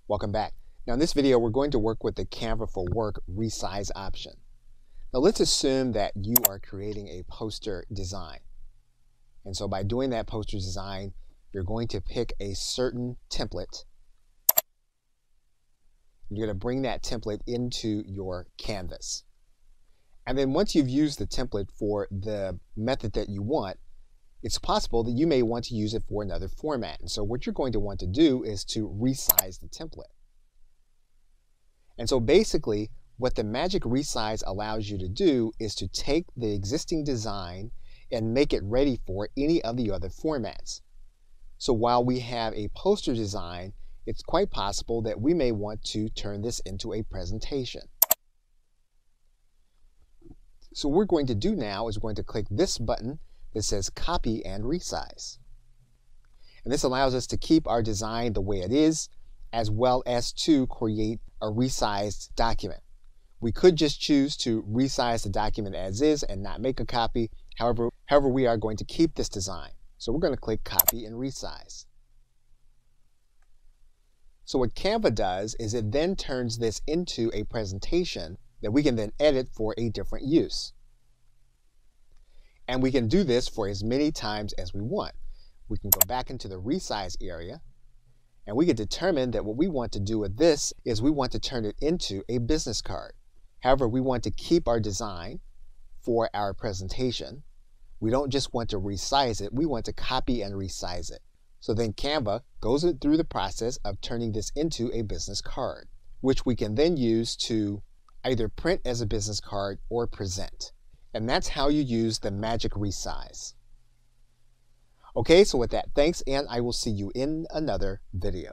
Welcome back. Now in this video, we're going to work with the Canva for Work Resize option. Now let's assume that you are creating a poster design. And so by doing that poster design, you're going to pick a certain template. You're going to bring that template into your canvas. And then once you've used the template for the method that you want, it's possible that you may want to use it for another format. And so what you're going to want to do is to resize the template. And so basically, what the magic resize allows you to do is to take the existing design and make it ready for any of the other formats. So while we have a poster design, it's quite possible that we may want to turn this into a presentation. So what we're going to do now is we're going to click this button that says Copy and Resize. And this allows us to keep our design the way it is, as well as to create a resized document. We could just choose to resize the document as is and not make a copy. However, we are going to keep this design. So we're going to click Copy and Resize. So what Canva does is it then turns this into a presentation that we can then edit for a different use. And we can do this for as many times as we want. We can go back into the resize area, and we can determine that what we want to do with this is we want to turn it into a business card. However, we want to keep our design for our presentation. We don't just want to resize it, we want to copy and resize it. So then Canva goes through the process of turning this into a business card, which we can then use to either print as a business card or present. And that's how you use the magic resize. Okay, so with that, thanks, and I will see you in another video.